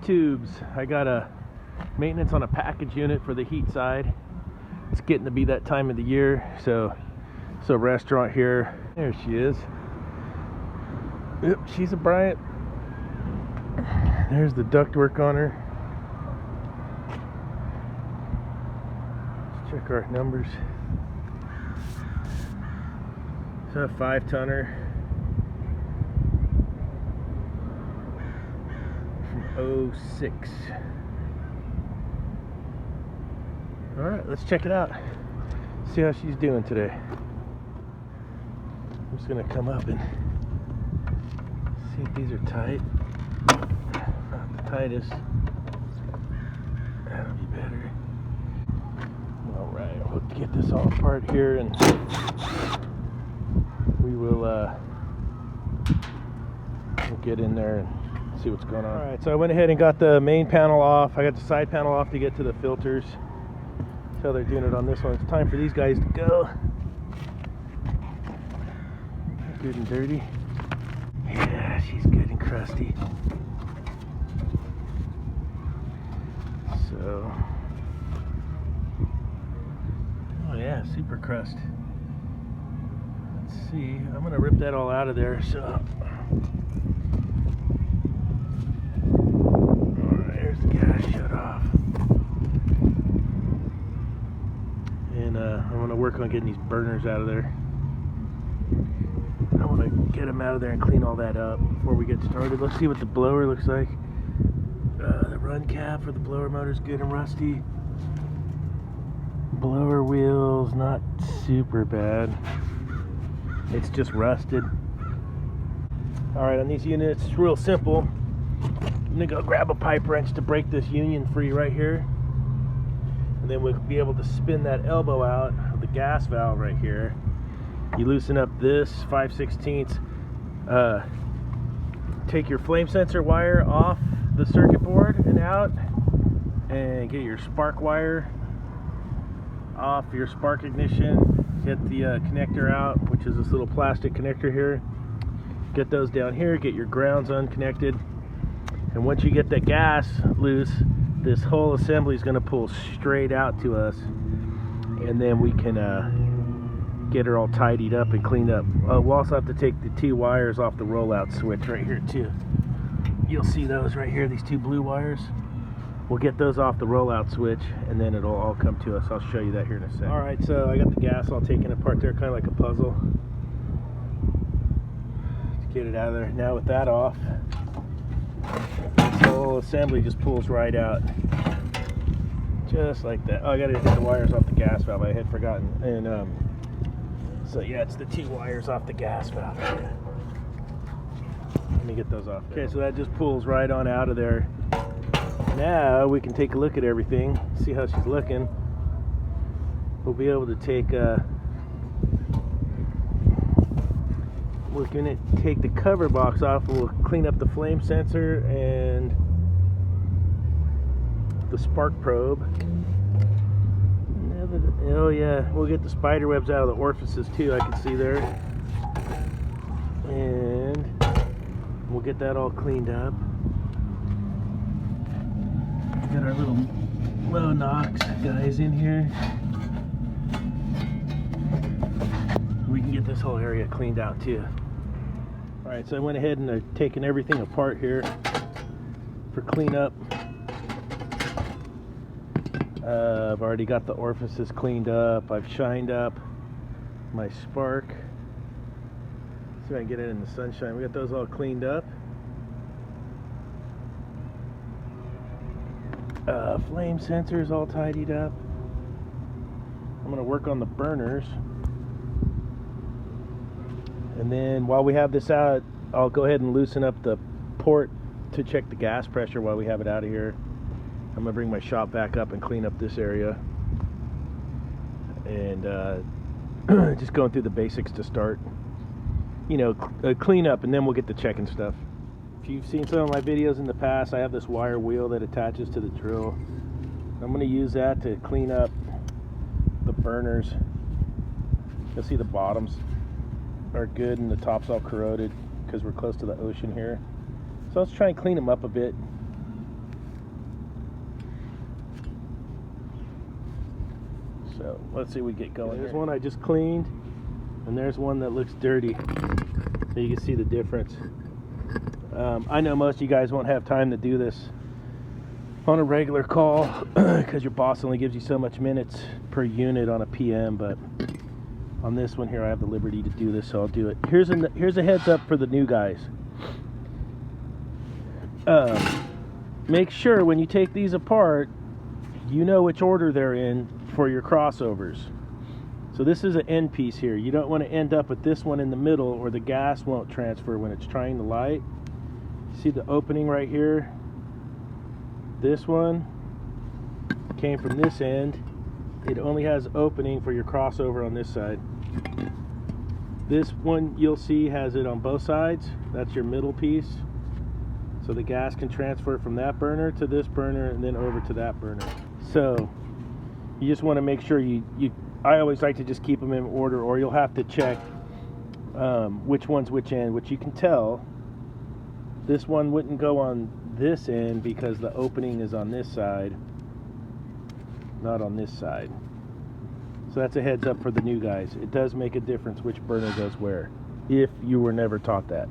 tubes. I got a maintenance on a package unit for the heat side. It's getting to be that time of the year, so restaurant here. There she is. Yep, she's a Bryant. There's the ductwork on her. Let's check our numbers. It's a 5-tonner from 06. All right, let's check it out. See how she's doing today. I'm just gonna come up and see if these are tight. Not the tightest. That'll be better. All right, we'll get this all apart here, and we will we'll get in there and see what's going on. All right, so I went ahead and got the main panel off. I got the side panel off to get to the filters. That's how they're doing it on this one. It's time for these guys to go. Good and dirty. Yeah, she's good and crusty. So, oh yeah, super crust. Let's see, I'm gonna rip that all out of there. So, alright, there's the gas shut off. And I'm gonna work on getting these burners out of there. I want to get them out of there and clean all that up before we get started. Let's see what the blower looks like. The run cap for the blower motor is good and rusty. Blower wheels, not super bad. It's just rusted. Alright, on these units, it's real simple. I'm going to go grab a pipe wrench to break this union free right here. And then we'll be able to spin that elbow out of the gas valve right here. You loosen up this 5/16. Take your flame sensor wire off the circuit board and out, and get your spark wire off your spark ignition. Get the connector out, which is this little plastic connector here. Get those down here. Get your grounds unconnected. And once you get the gas loose, this whole assembly is going to pull straight out to us, and then we can get her all tidied up and cleaned up. We'll also have to take the 2 wires off the rollout switch right here too. You'll see those right here, these 2 blue wires. We'll get those off the rollout switch, and then it'll all come to us. I'll show you that here in a second. Alright, so I got the gas all taken apart there, kind of like a puzzle. To get it out of there. Now with that off, this whole assembly just pulls right out. Just like that. Oh, I gotta get the wires off the gas valve. I had forgotten. And so yeah, it's the 2 wires off the gas valve. Let me get those off there. Okay, so that just pulls right on out of there. Now we can take a look at everything, see how she's looking. We'll be able to take we're gonna take the cover box off, and we'll clean up the flame sensor and the spark probe. Oh yeah, we'll get the spider webs out of the orifices too, I can see there. And we'll get that all cleaned up. Got our little low NOx guys in here. We can get this whole area cleaned out too. Alright, so I went ahead and I've taken everything apart here for cleanup. I've already got the orifices cleaned up. I've shined up my spark. See if I can get it in the sunshine. We got those all cleaned up. Flame sensors all tidied up. I'm going to work on the burners. And then while we have this out, I'll go ahead and loosen up the port to check the gas pressure while we have it out of here. I'm going to bring my shop back up and clean up this area. And just going through the basics to start. You know, clean up, and then we'll get to checking stuff. If you've seen some of my videos in the past, I have this wire wheel that attaches to the drill. I'm going to use that to clean up the burners. You'll see the bottoms are good and the top's all corroded because we're close to the ocean here. So let's try and clean them up a bit. So let's see what we get going. There's one I just cleaned, and there's one that looks dirty. So you can see the difference. I know most of you guys won't have time to do this on a regular call because your boss only gives you so much minutes per unit on a PM, but on this one here I have the liberty to do this, so I'll do it. Here's a heads up for the new guys. Make sure when you take these apart, you know which order they're in for your crossovers. So this is an end piece here. You don't want to end up with this one in the middle, or the gas won't transfer when it's trying to light. See the opening right here? This one came from this end. It only has opening for your crossover on this side. This one you'll see has it on both sides. That's your middle piece. So the gas can transfer from that burner to this burner and then over to that burner. So you just want to make sure I always like to just keep them in order, or you'll have to check which one's which end, which you can tell. This one wouldn't go on this end because the opening is on this side, not on this side. So that's a heads up for the new guys. It does make a difference which burner goes where, if you were never taught that.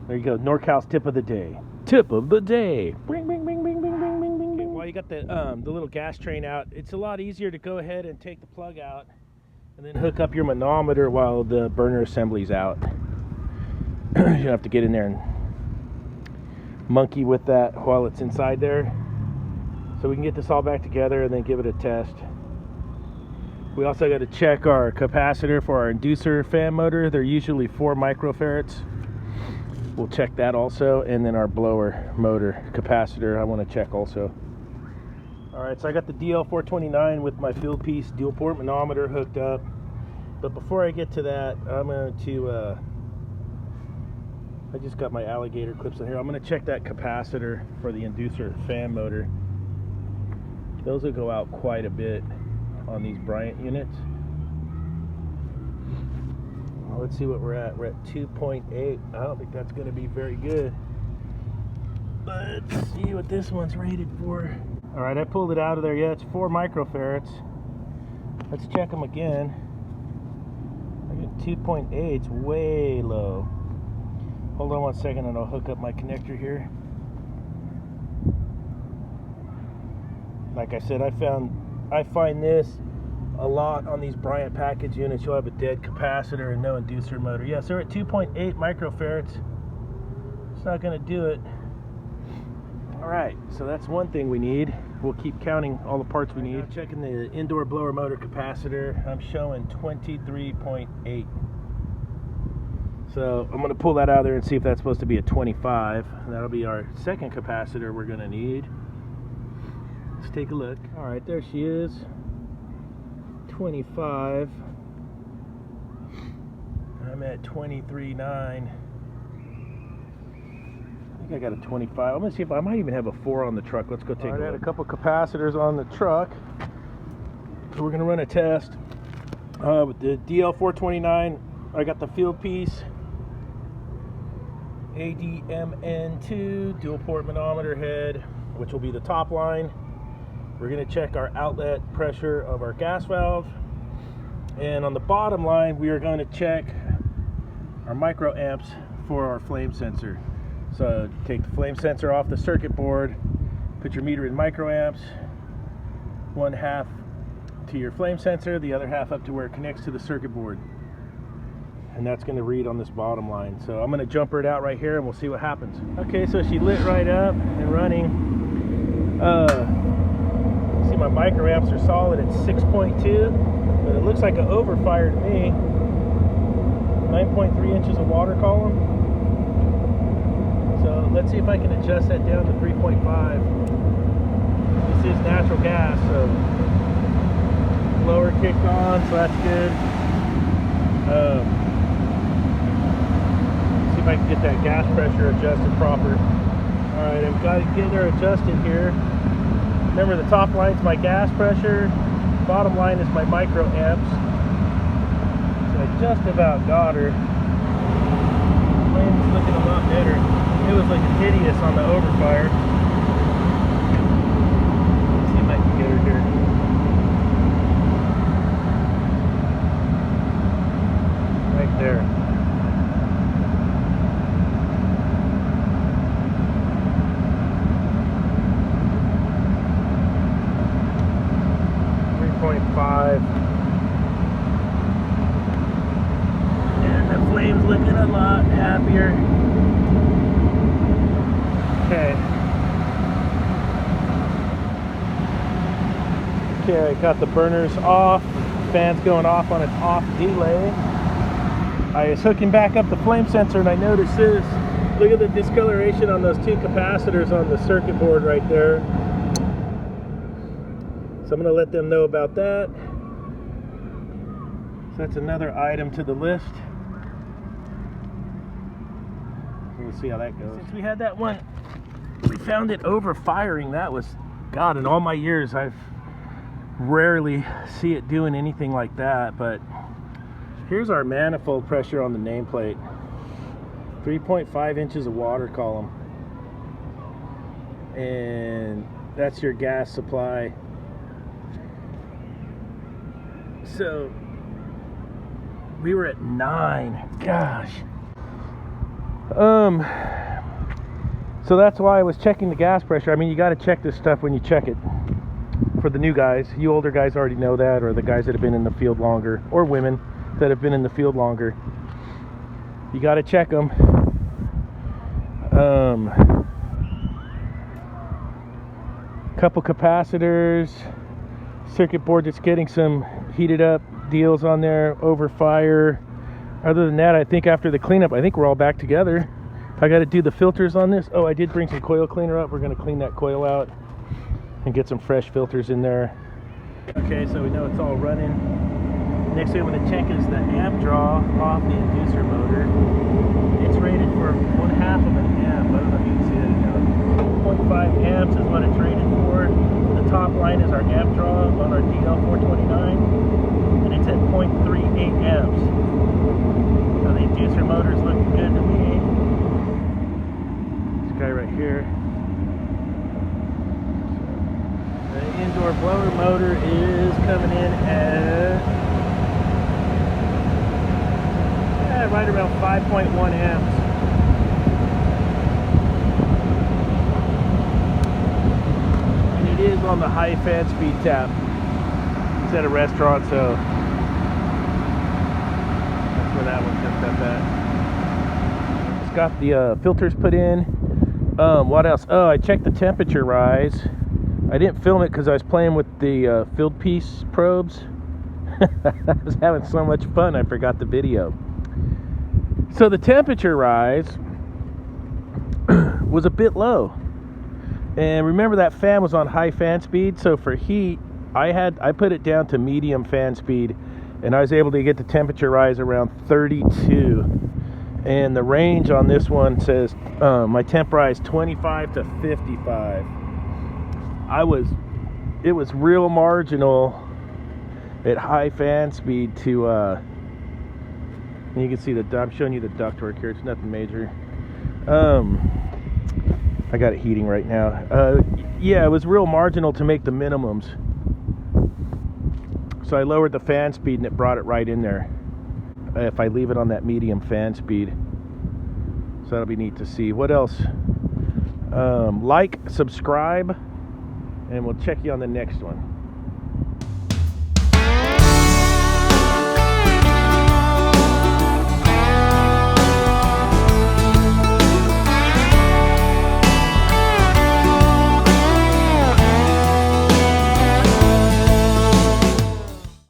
There you go, NorCal's tip of the day. Tip of the day. Bing, bing, bing, bing, bing, bing, bing, bing, bing. While you got the little gas train out, it's a lot easier to go ahead and take the plug out and then hook up your manometer while the burner assembly's out. You don't have to get in there and monkey with that while it's inside there. So we can get this all back together and then give it a test. We also got to check our capacitor for our inducer fan motor. They're usually 4 microfarads. We'll check that also, and then our blower motor capacitor I want to check also. Alright, so I got the DL429 with my field piece dual port manometer hooked up. But before I get to that, I'm going to I just got my alligator clips in here. I'm going to check that capacitor for the inducer fan motor. Those will go out quite a bit on these Bryant units. Well, let's see what we're at. We're at 2.8. I don't think that's going to be very good. Let's see what this one's rated for. Alright, I pulled it out of there. Yeah, it's 4 microfarads. Let's check them again. I got 2.8. It's way low. Hold on one second and I'll hook up my connector here. Like I said, I find this a lot on these Bryant package units. You'll have a dead capacitor and no inducer motor. Yeah, so we're at 2.8 microfarads. It's not going to do it. Alright, so that's one thing we need. We'll keep counting all the parts we need. Now checking the indoor blower motor capacitor. I'm showing 23.8. So I'm going to pull that out of there and see if that's supposed to be a 25. That'll be our second capacitor we're going to need. Let's take a look. Alright, there she is. 25. I'm at 23.9. I think I got a 25. I'm going to see if I might even have a 4 on the truck. Let's go take a look. I had a couple capacitors on the truck. So we're going to run a test. With the DL429, I got the field piece. ADMN2 dual port manometer head, which will be the top line. We're going to check our outlet pressure of our gas valve, and on the bottom line we are going to check our microamps for our flame sensor. So take the flame sensor off the circuit board, put your meter in microamps, 1/2 to your flame sensor, the other half up to where it connects to the circuit board. And that's going to read on this bottom line. So I'm going to jumper it out right here and we'll see what happens. Okay, so she lit right up and running. See, my microamps are solid at 6.2, but it looks like an overfire to me. 9.3 inches of water column. So let's see if I can adjust that down to 3.5. This is natural gas, so blower kicked on, so that's good. See if I can get that gas pressure adjusted proper. Alright, I've got to get her adjusted here. Remember, the top line is my gas pressure, bottom line is my microamps. So I just about got her. Flame's looking a lot better. It was looking hideous on the overfire. Let's see if I can get her here. drive. And the flame's looking a lot happier. Okay. Okay, I got the burners off. Fan's going off on its off delay. I was hooking back up the flame sensor and I noticed this. Look at the discoloration on those two capacitors on the circuit board right there. So I'm going to let them know about that. So that's another item to the list. We'll see how that goes. Since we had that one, we found it overfiring. That was, God, in all my years, I've rarely see it doing anything like that. But here's our manifold pressure on the nameplate. 3.5 inches of water column. And that's your gas supply. So we were at 9. Gosh. So that's why I was checking the gas pressure. I mean, you got to check this stuff when you check it. For the new guys, you older guys already know that, or the guys that have been in the field longer, or women that have been in the field longer. You got to check them. Couple capacitors, circuit board that's getting some heated up deals on there, over fire. Other than that, I think after the cleanup, I think we're all back together. I got to do the filters on this. Oh, I did bring some coil cleaner up. We're going to clean that coil out and get some fresh filters in there. Okay, so we know it's all running. Next thing I'm going to check is the amp draw off the inducer motor. It's rated for 1/2 of an amp. I don't know if you can see that now. 0.5 amps is what it's rated for. The top line is our amp draw on our DL429, and it's at 0.38 amps. So the inducer motor is looking good to me. This guy right here. The indoor blower motor is coming in at right around 5.1 amps. And it is on the high fan speed tap. It's at a restaurant, so that's where that one comes up at. Just got the filters put in. What else? Oh, I checked the temperature rise. I didn't film it because I was playing with the field piece probes. I was having so much fun, I forgot the video. So the temperature rise was a bit low. And remember that fan was on high fan speed, so for heat, I put it down to medium fan speed, and I was able to get the temperature rise around 32. And the range on this one says my temp rise 25 to 55. It was real marginal at high fan speed to and you can see I'm showing you the ductwork here. It's nothing major. I got it heating right now. Yeah, it was real marginal to make the minimums. So I lowered the fan speed and it brought it right in there. If I leave it on that medium fan speed. So that'll be neat to see. What else? Like, subscribe, and we'll check you on the next one.